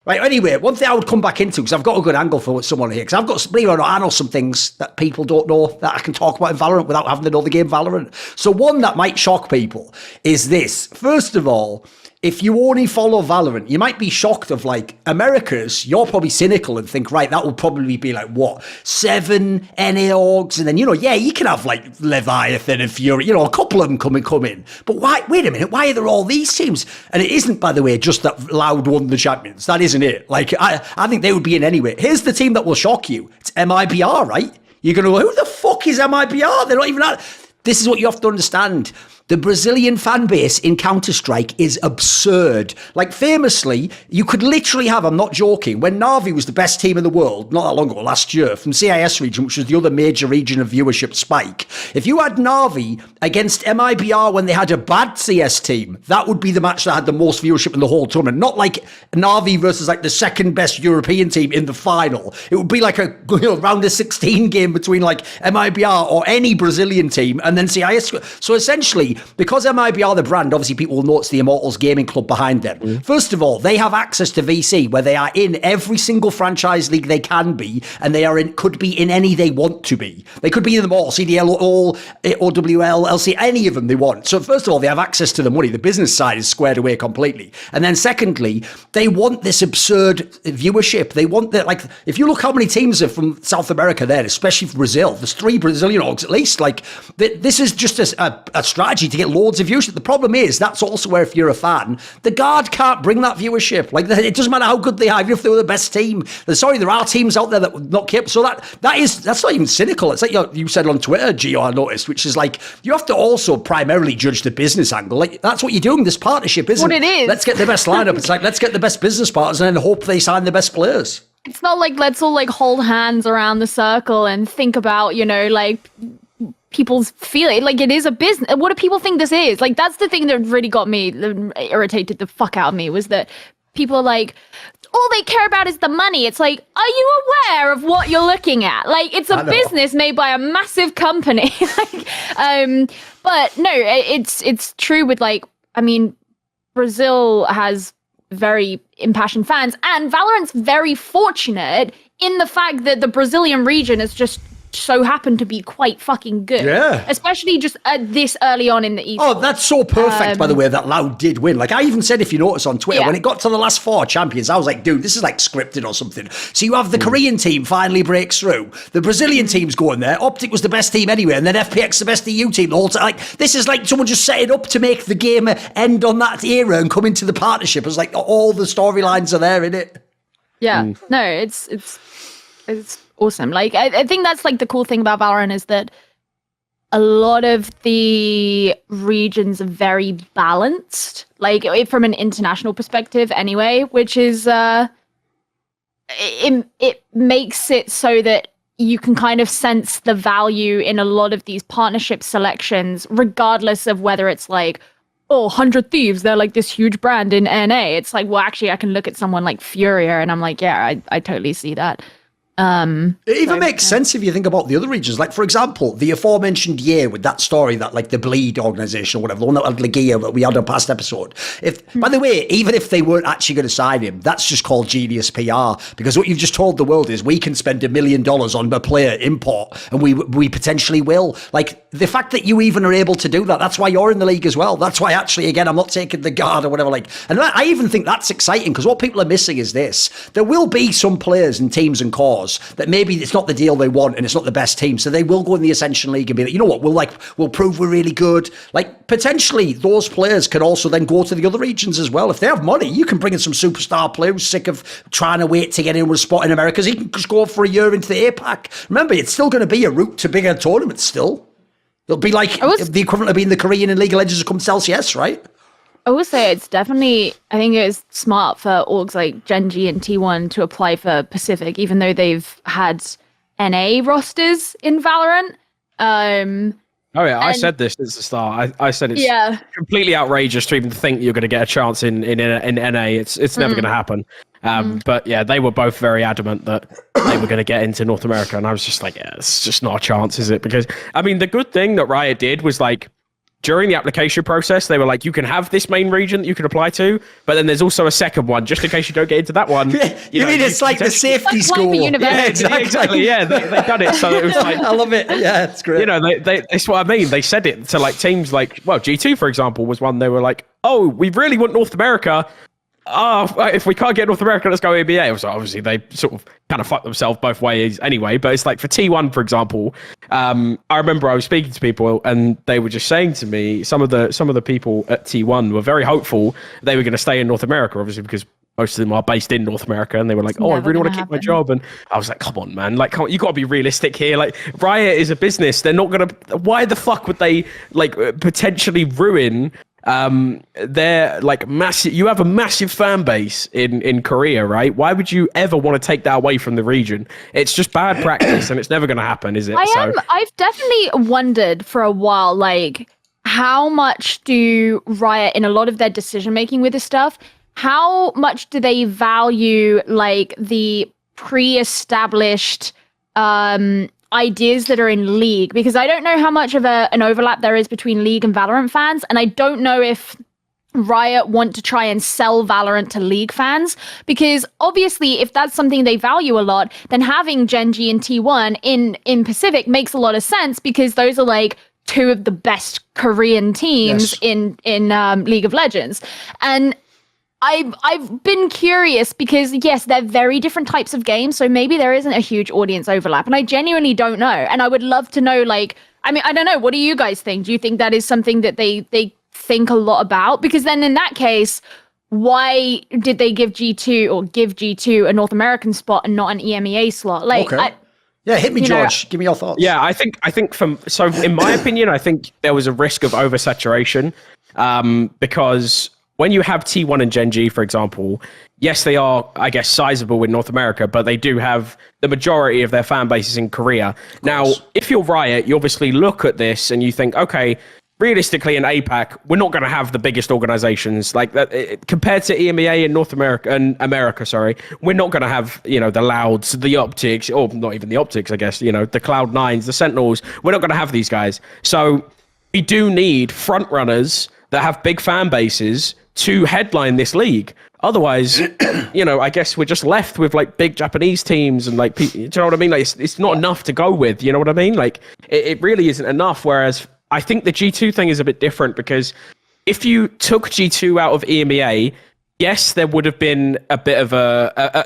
Right, anyway, one thing I would come back into, because I've got a good angle for someone here, because I've got, believe it or not, I know some things that people don't know that I can talk about in Valorant without having to know the game Valorant. So one that might shock people is this. First of all, if you only follow Valorant, you might be shocked of like Americas, you're probably cynical and think, right, that will probably be like what, 7 NA orgs, and then, yeah, you can have like Leviathan and Fury, a couple of them come in. But why, wait a minute, why are there all these teams? And it isn't, by the way, just that Loud won the champions. That isn't it. Like, I think they would be in anyway. Here's the team that will shock you. It's MIBR, right? You're going to go, who the fuck is MIBR? They're not even at. This is what you have to understand. The Brazilian fan base in Counter-Strike is absurd. Like, famously, you could literally have, I'm not joking, when Na'Vi was the best team in the world, not that long ago, last year, from CIS region, which was the other major region of viewership spike, if you had Na'Vi against MIBR when they had a bad CS team, that would be the match that had the most viewership in the whole tournament. Not like Na'Vi versus like the second best European team in the final. It would be like a round of 16 game between like MIBR or any Brazilian team and then CIS. So essentially, because MIBR the brand, obviously people will notice the Immortals Gaming Club behind them. First of all, they have access to VC where they are in every single franchise league they can be, and they are could be in any they want to be. They could be in them all, CDL, all, OWL, LC, any of them they want. So first of all, they have access to the money. The business side is squared away completely. And then secondly, they want this absurd viewership. They want that, like, if you look how many teams are from South America there, especially from Brazil, there's 3 Brazilian orgs at least. Like, this is just a strategy to get loads of viewership. The problem is that's also where, if you're a fan, the GOUD can't bring that viewership. Like, it doesn't matter how good they are, even if they were the best team. Sorry, there are teams out there that would not keep. So that's not even cynical. It's like you said on Twitter, Gio, I noticed, which is like, you have to also primarily judge the business angle. Like, that's what you're doing. This partnership isn't. What it is. Let's get the best lineup. It's like, let's get the best business partners and then hope they sign the best players. It's not like let's all like hold hands around the circle and think about, like, people's feeling. Like, it is a business. What do people think this is? Like, that's the thing that really got me, irritated the fuck out of me, was that people are like, all they care about is the money. It's like, are you aware of what you're looking at? Like, it's a business made by a massive company. But no, it's true with, like, I mean, Brazil has very impassioned fans, and Valorant's very fortunate in the fact that the Brazilian region is just so happened to be quite fucking good. Yeah. Especially just this early on in the esports. Oh, that's so perfect, by the way, that Loud did win. Like, I even said, if you notice on Twitter, when it got to the last 4 champions, I was like, dude, this is like scripted or something. So you have the Korean team finally breaks through. The Brazilian team's going there. Optic was the best team anyway, and then FPX the best EU team the whole time. Like, this is like someone just set it up to make the game end on that era and come into the partnership. It's like all the storylines are there in it. Yeah. No, it's awesome. Like, I think that's like the cool thing about Valorant, is that a lot of the regions are very balanced, like from an international perspective anyway, which is it makes it so that you can kind of sense the value in a lot of these partnership selections, regardless of whether it's like, oh, 100 Thieves, they're like this huge brand in NA. It's like, well, actually I can look at someone like Furier and I'm like, yeah, I totally see that. It even makes sense if you think about the other regions. Like, for example, the aforementioned year with that story that, like, the Bleed organization or whatever, the one that had Legia that we had on a past episode. By the way, even if they weren't actually going to sign him, that's just called genius PR, because what you've just told the world is we can spend $1 million on a player import, and we potentially will. Like, the fact that you even are able to do that, that's why you're in the league as well. That's why, actually, again, I'm not taking the GOUD or whatever. Like, and I even think that's exciting, because what people are missing is this. There will be some players and teams and cores that maybe it's not the deal they want and it's not the best team, so they will go in the Ascension League and be like, you know what, we'll prove we're really good. Like, potentially those players can also then go to the other regions as well. If they have money, you can bring in some superstar player who's sick of trying to wait to get in with a spot in America, so he can just go for a year into the APAC. Remember, it's still going to be a route to bigger tournaments still. It'll be like the equivalent of being the Korean in League of Legends come to LCS, right? I will say it's definitely, I think it was smart for orgs like Genji and T1 to apply for Pacific, even though they've had NA rosters in Valorant. Oh yeah, I said this at the start. I said it's completely outrageous to even think you're going to get a chance in NA. It's never going to happen. But yeah, they were both very adamant that they were going to get into North America, and I was just like, yeah, it's just not a chance, is it? Because I mean, the good thing that Riot did was, like, during the application process, they were like, you can have this main region that you can apply to, but then there's also a second one, just in case you don't get into that one. You mean it's like the safety school? Yeah, exactly. Yeah, they've done it. So it was like, I love it. Yeah, it's great. You know, that's what I mean. They said it to like teams like, well, G2, for example, was one they were like, oh, we really want North America. If we can't get North America, let's go NBA. So obviously they sort of kind of fucked themselves both ways anyway. But it's like for T1, for example, I remember I was speaking to people and they were just saying to me, some of the people at T1 were very hopeful they were going to stay in North America, obviously because most of them are based in North America, and they were like, "Oh, I really want to keep my job." And I was like, "Come on, man! Like, you got to be realistic here. Like, Riot is a business. They're not gonna. Why the fuck would they like potentially ruin?" They're like massive. You have a massive fan base in Korea, right? Why would you ever want to take that away from the region? It's just bad practice, and it's never going to happen, is it? I've definitely wondered for a while, like, how much do Riot in a lot of their decision making with this stuff? How much do they value like the pre-established ideas that are in League? Because I don't know how much of an overlap there is between League and Valorant fans, and I don't know if Riot want to try and sell Valorant to League fans, because obviously if that's something they value a lot, then having Gen G and T1 in Pacific makes a lot of sense, because those are like two of the best Korean teams in League of Legends. And I've been curious because, yes, they're very different types of games, so maybe there isn't a huge audience overlap, and I genuinely don't know. And I would love to know, like, I mean, I don't know, what do you guys think? Do you think that is something that they think a lot about? Because then in that case, why did they give G2 a North American spot and not an EMEA slot? Like, okay. Hit me, George. Give me your thoughts. Yeah, I think in my opinion, I think there was a risk of oversaturation, because when you have T1 and Gen G, for example, yes, they are, I guess, sizable in North America, but they do have the majority of their fan bases in Korea. Now, if you're Riot, you obviously look at this and you think, okay, realistically in APAC, we're not going to have the biggest organizations like that compared to EMEA in North America and America. Sorry, we're not going to have, you know, the Louds, the Optics, or not even the Optics, I guess, you know, the Cloud9s, the Sentinels. We're not going to have these guys. So we do need front runners that have big fan bases to headline this league. Otherwise, you know, I guess we're just left with like big Japanese teams and like, do you know what I mean? Like it's not enough to go with, you know what I mean? Like it really isn't enough. Whereas I think the G2 thing is a bit different, because if you took G2 out of EMEA, yes, there would have been a bit of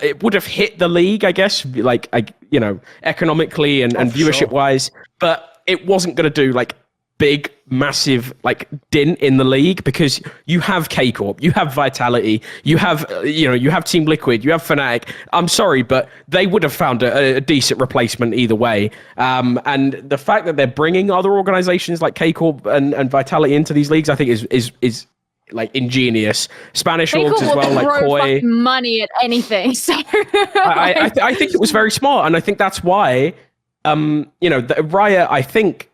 it would have hit the league, I guess, like, you know, economically and viewership wise, but it wasn't going to do like big, massive like dint in the league, because you have K-Corp, you have Vitality, you have you have Team Liquid, you have Fnatic. I'm sorry, but they would have found a decent replacement either way. And the fact that they're bringing other organizations like K-Corp and Vitality into these leagues, I think is like ingenious. Spanish orgs as well, like Koi. Money at anything. So I think it was very smart, and I think that's why Riot, I think,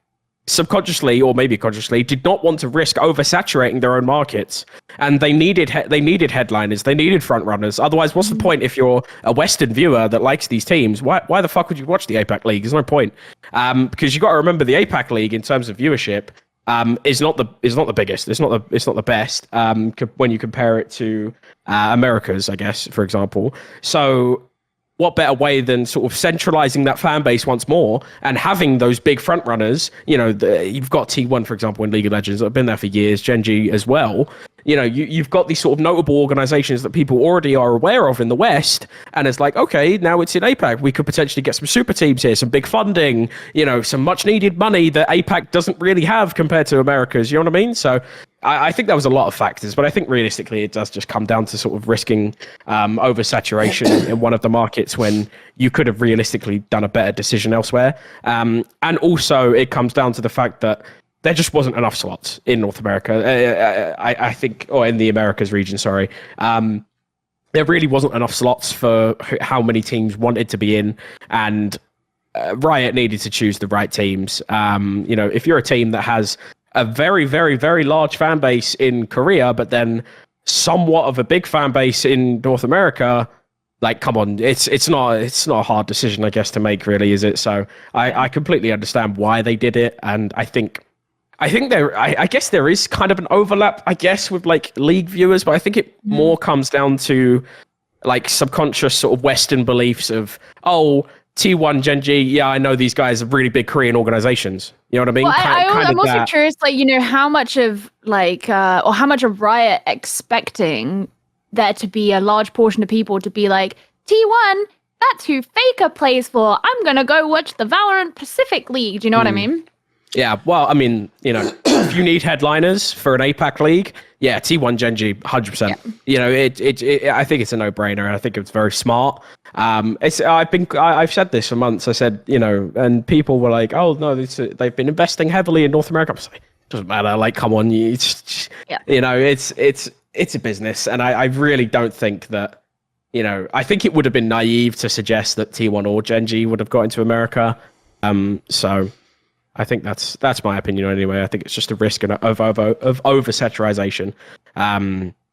subconsciously or maybe consciously, did not want to risk oversaturating their own markets, and they needed headliners, they needed front runners. Otherwise, what's the point if you're a Western viewer that likes these teams? Why the fuck would you watch the APAC League? There's no point, because you got to remember the APAC League in terms of viewership is not the biggest. It's not the best when you compare it to Americas, I guess, for example. So what better way than sort of centralizing that fan base once more and having those big front runners? You know, you've got T1, for example, in League of Legends that have been there for years, Gen G as well. You know, you've got these sort of notable organizations that people already are aware of in the West, and it's like, okay, now it's in APAC. We could potentially get some super teams here, some big funding, you know, some much needed money that APAC doesn't really have compared to Americas. You know what I mean? So I think that was a lot of factors, but I think realistically it does just come down to sort of risking oversaturation in one of the markets when you could have realistically done a better decision elsewhere. And also it comes down to the fact that there just wasn't enough slots in North America. I think, or in the Americas region, sorry. There really wasn't enough slots for how many teams wanted to be in, and Riot needed to choose the right teams. You know, if you're a team that has a very, very, very large fan base in Korea, but then somewhat of a big fan base in North America, like, come on, it's not a hard decision, I guess, to make, really, is it? So I completely understand why they did it, and I think I think I guess there is kind of an overlap, I guess, with like league viewers, but I think it more comes down to like subconscious sort of Western beliefs of, oh, T1 Gen G, yeah, I know these guys are really big Korean organizations. You know what I mean? Well, I'm also curious, like, you know, how much of like, or how much of Riot expecting there to be a large portion of people to be like, T1, that's who Faker plays for. I'm going to go watch the Valorant Pacific League. Do you know what I mean? Yeah, well, I mean, you know, if you need headliners for an APAC league, yeah, T1 Gen G, 100%. Yeah. You know, I think it's a no-brainer, and I think it's very smart. I've said this for months. I said, you know, and people were like, oh no, they've been investing heavily in North America. I was like, doesn't matter. Like, come on, you know, it's a business, and I really don't think that. You know, I think it would have been naive to suggest that T1 or Gen G would have got into America. So I think that's my opinion anyway. I think it's just a risk of oversaturation.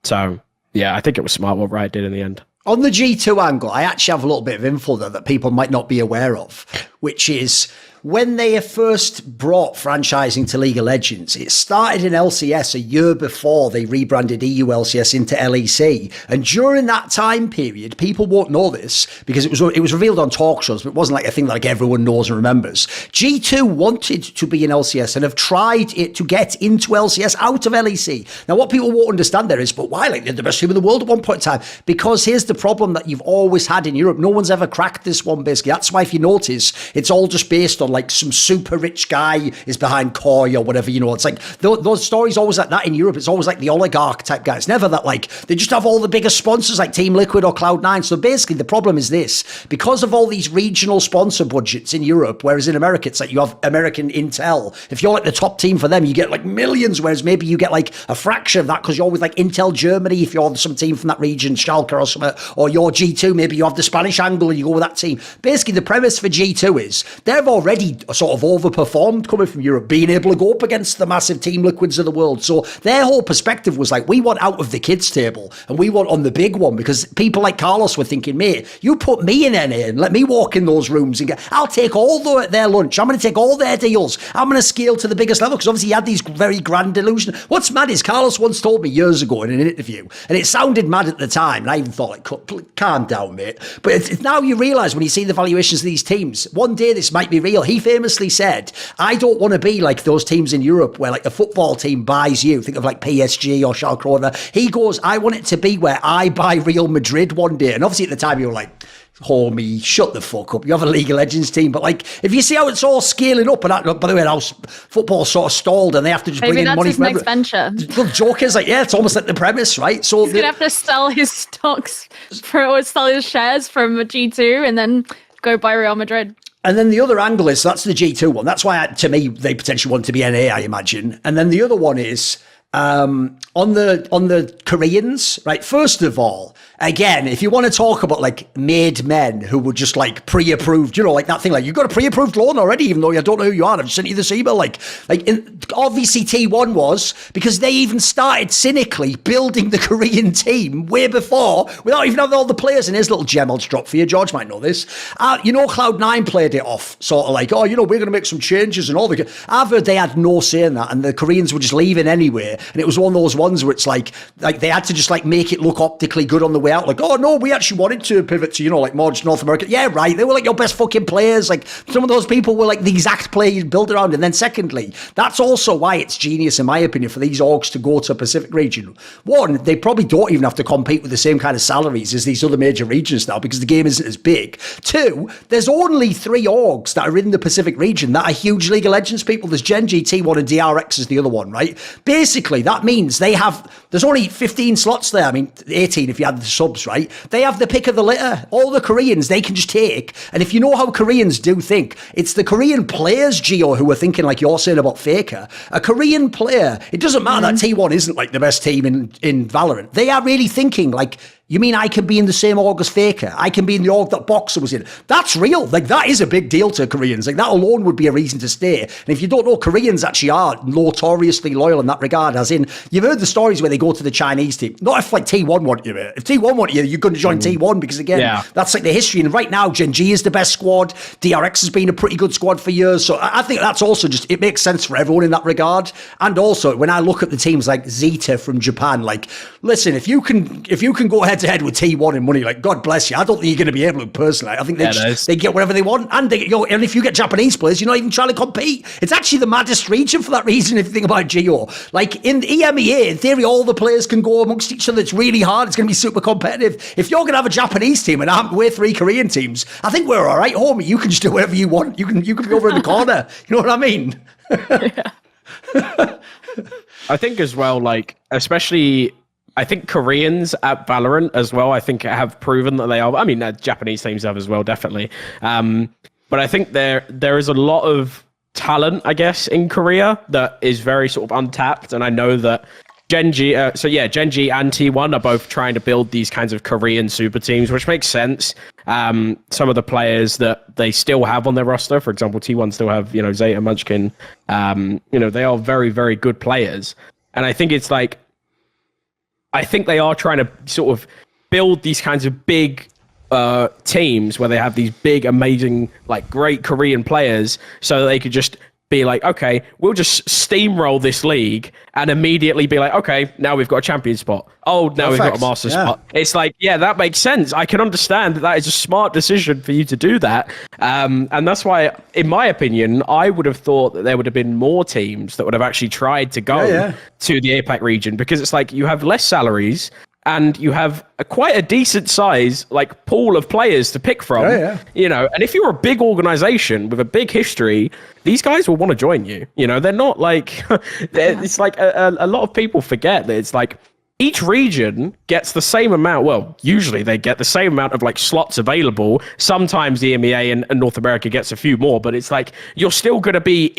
So yeah, I think it was smart what Riot did in the end. On the G2 angle, I actually have a little bit of info there that people might not be aware of, which is when they first brought franchising to League of Legends, it started in LCS a year before they rebranded EU LCS into LEC. And during that time period, people won't know this because it was revealed on talk shows, but it wasn't like a thing like everyone knows and remembers. G2 wanted to be in LCS and have tried it to get into LCS out of LEC. Now, what people won't understand there is, but why? Like, they're the best team in the world at one point in time. Because here's the problem that you've always had in Europe. No one's ever cracked this one, basically. That's why, if you notice, it's all just based on like some super rich guy is behind Koi or whatever, you know. It's like those stories always like that in Europe. It's always like the oligarch type guy. It's never that like they just have all the biggest sponsors like Team Liquid or Cloud9. So basically the problem is this: because of all these regional sponsor budgets in Europe, whereas in America it's like you have American Intel. If you're like the top team for them, you get like millions, whereas maybe you get like a fraction of that because you're with like Intel Germany if you're some team from that region, Schalke or something, or you're G2, maybe you have the Spanish angle and you go with that team. Basically the premise for G2 is they've already sort of overperformed coming from Europe, being able to go up against the massive Team Liquids of the world. So their whole perspective was like, we want out of the kids table and we want on the big one, because people like Carlos were thinking, mate, you put me in NA and let me walk in those rooms and I'll take all their lunch. I'm going to take all their deals. I'm going to scale to the biggest level, because obviously he had these very grand delusions. What's mad is Carlos once told me years ago in an interview, and it sounded mad at the time, and I even thought, like, calm down, mate. But it's now you realise when you see the valuations of these teams, one day this might be real. He famously said, I don't want to be like those teams in Europe where like a football team buys you. Think of like PSG or Schalke or whatever. He goes, I want it to be where I buy Real Madrid one day. And obviously at the time you were like, homie, shut the fuck up. You have a League of Legends team. But like, if you see how it's all scaling up, and that, by the way, how football sort of stalled and they have to just bring in money from next venture. The joke is like, yeah, it's almost like the premise, right? So he's going to have to sell his stocks or sell his shares from G2 and then go buy Real Madrid. And then the other angle is, that's the G2 one. That's why, to me, they potentially want to be NA, I imagine. And then the other one is on the Koreans, right? First of all, again, if you want to talk about like made men who were just like pre-approved, you know, like that thing, like you've got a pre-approved loan already, even though I don't know who you are. I've just sent you this email. Obviously T1 was, because they even started cynically building the Korean team way before, without even having all the players. And here's a little gem I'll drop for you. George might know this. You know, Cloud9 played it off, sort of like, oh, you know, we're going to make some changes and all the. I've heard they had no say in that, and the Koreans were just leaving anyway. And it was one of those ones where it's like they had to just like make it look optically good on the way out. Like, oh no, we actually wanted to pivot to, you know, like more just North America. Yeah, right. They were like your best fucking players. Like some of those people were like the exact player you built around. And then secondly, that's also why it's genius, in my opinion, for these orgs to go to a Pacific region. One, they probably don't even have to compete with the same kind of salaries as these other major regions now, because the game isn't as big. Two, there's only 3 orgs that are in the Pacific region that are huge League of Legends people. There's Gen G, T1 and DRX is the other one, right? Basically, that means there's only 15 slots there. I mean, 18 if you add the subs, right? They have the pick of the litter. All the Koreans they can just take. And if you know how Koreans do think, it's the Korean players, Gio, who are thinking like you're saying about Faker. A Korean player, it doesn't matter that T1 isn't like the best team in Valorant. They are really thinking like, You mean I can be in the same org as Faker? I can be in the org that Boxer was in. That's real. Like, that is a big deal to Koreans. Like, that alone would be a reason to stay. And if you don't know, Koreans actually are notoriously loyal in that regard, as in, you've heard the stories where they go to the Chinese team. Not if, like, T1 want you, mate. If T1 want you, you're going to join T1 because, again, that's like the history. And right now, Gen G is the best squad. DRX has been a pretty good squad for years. So I think that's also just, it makes sense for everyone in that regard. And also, when I look at the teams like Zeta from Japan, like, listen, if you can go head to head with T1 in money, like, God bless you. I don't think you're going to be able to personally. I think they get whatever they want, and and if you get Japanese players, you're not even trying to compete. It's actually the maddest region for that reason. If you think about Geo, like in the EMEA, in theory, all the players can go amongst each other. It's really hard. It's going to be super competitive. If you're going to have a Japanese team and we're 3 Korean teams, I think we're all right, homie. You can just do whatever you want. You can be over in the corner. You know what I mean? I think as well, like, especially, I think Koreans at Valorant as well, I think have proven that they are. I mean, Japanese teams have as well, definitely. But I think there is a lot of talent, I guess, in Korea that is very sort of untapped. And I know that Gen G and T1 are both trying to build these kinds of Korean super teams, which makes sense. Some of the players that they still have on their roster, for example, T1 still have, Zeta, Munchkin. They are very, very good players. And I think it's like, I think they are trying to sort of build these kinds of big teams where they have these big, amazing, like great Korean players, so that they could just be like, okay, we'll just steamroll this league and immediately be like, okay, now we've got a champion spot. Oh, now we've got a master spot. It's like, yeah, that makes sense. I can understand that is a smart decision for you to do that. And that's why, in my opinion, I would have thought that there would have been more teams that would have actually tried to go to the APAC region, because it's like you have less salaries and you have quite a decent size like pool of players to pick from. And if you're a big organization with a big history, these guys will want to join you. They're not like, it's like a lot of people forget that it's like each region gets the same amount. Well, usually they get the same amount of like slots available. Sometimes the EMEA and North America gets a few more, but it's like you're still going to be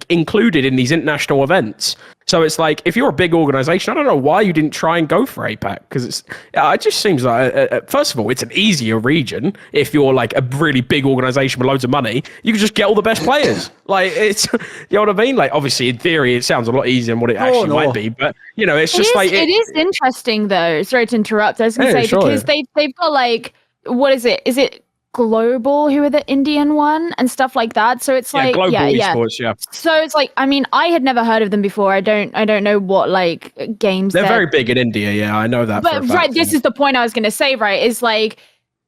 included in these international events. So it's like, if you're a big organization, I don't know why you didn't try and go for APAC, because it just seems like, first of all, it's an easier region. If you're like a really big organization with loads of money, you can just get all the best players. Like, it's, you know what I mean? Like, obviously, in theory, it sounds a lot easier than what it actually might be, but it's just like... It is interesting, though. Sorry to interrupt. I was going to say, because they've got like, what is it? Is it Global, who are the Indian one and stuff like that? So it's like Global esports, So it's like, I mean, I had never heard of them before. I don't know what like games they're very big in India. I know that. But right, this is the point I was going to say. Right, is like,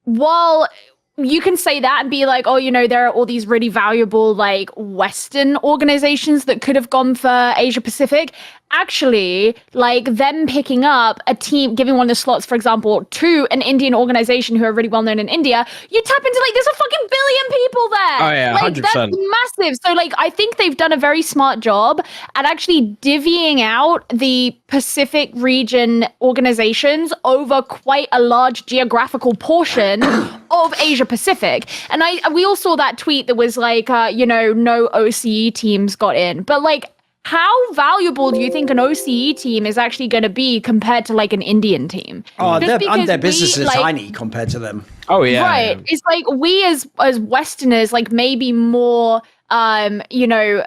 while you can say that and be like, oh, there are all these really valuable like Western organizations that could have gone for Asia Pacific. Actually, like them picking up a team, giving one of the slots, for example, to an Indian organization who are really well known in India, you tap into like, there's a fucking billion people there. Oh yeah, like 100%. That's massive. So like, I think they've done a very smart job at actually divvying out the Pacific region organizations over quite a large geographical portion of Asia Pacific. And we all saw that tweet that was like, no OCE teams got in, but like, how valuable do you think an OCE team is actually going to be compared to like an Indian team? Oh, their business is tiny compared to them. Oh yeah, right. Yeah. It's like we as Westerners like maybe more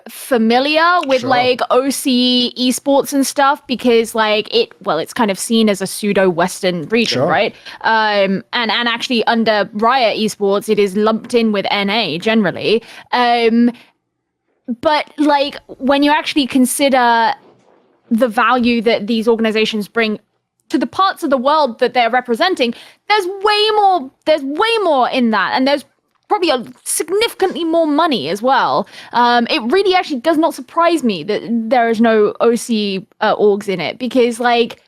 familiar with like OCE esports and stuff, because like it's kind of seen as a pseudo Western region, right? And actually under Riot esports, it is lumped in with NA generally. But like, when you actually consider the value that these organizations bring to the parts of the world that they're representing, there's way more in that, and there's probably significantly more money as well. It really actually does not surprise me that there is no OCE orgs in it, because like,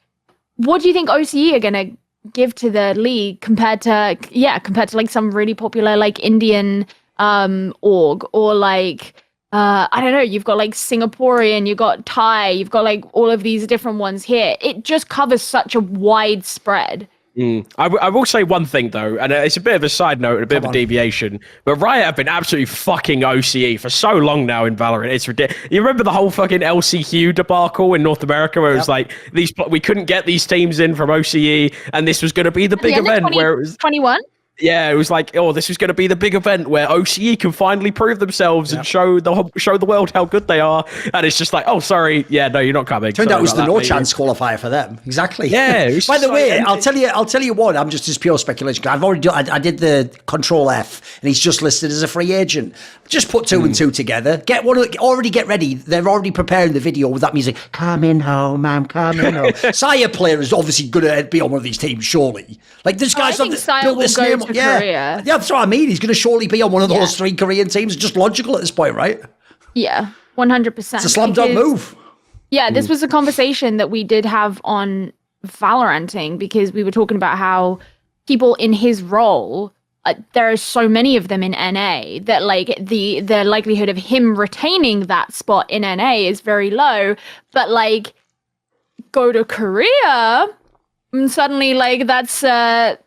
what do you think OCE are gonna give to the league compared to like some really popular like Indian org, or like I don't know, you've got like Singaporean, you've got Thai, you've got like all of these different ones here. It just covers such a wide spread. I will say one thing though, and it's a bit of a side note and a bit of a deviation, but Riot have been absolutely fucking OCE for so long now in Valorant. It's ridiculous. You remember the whole fucking LCQ debacle in North America where it was like we couldn't get these teams in from OCE, and this was going to be the big event where it was 21. Yeah, it was like, oh, this is going to be the big event where OCE can finally prove themselves and show the world how good they are. And it's just like, oh, sorry, yeah, no, you're not coming. Turned out it was the no chance qualifier for them. Exactly. Yeah. By the way, I'll tell you what. I'm just as pure speculation. I've already I did the Control F, and he's just listed as a free agent. Just put 2 and 2 together. Already get ready. They're already preparing the video with that music. Coming home, I'm coming home. Sire player is obviously going to be on one of these teams, surely. Like this guy's built this name. Yeah, that's what I mean. He's going to surely be on one of those 3 Korean teams. It's just logical at this point, right? Yeah, 100%. It's a slam dunk move. Yeah, this was a conversation that we did have on Valoranting, because we were talking about how people in his role, there are so many of them in NA that like the likelihood of him retaining that spot in NA is very low. But like go to Korea, and suddenly like that's a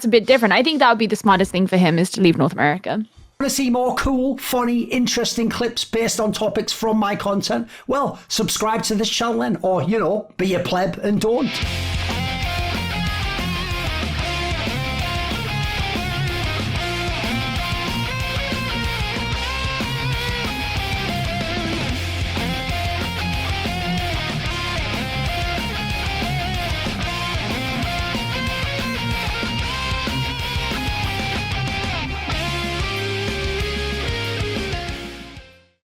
bit different. I think that would be the smartest thing for him, is to leave North America. Want to see more cool, funny, interesting clips based on topics from my content? Well, subscribe to this channel then, or, be a pleb and don't.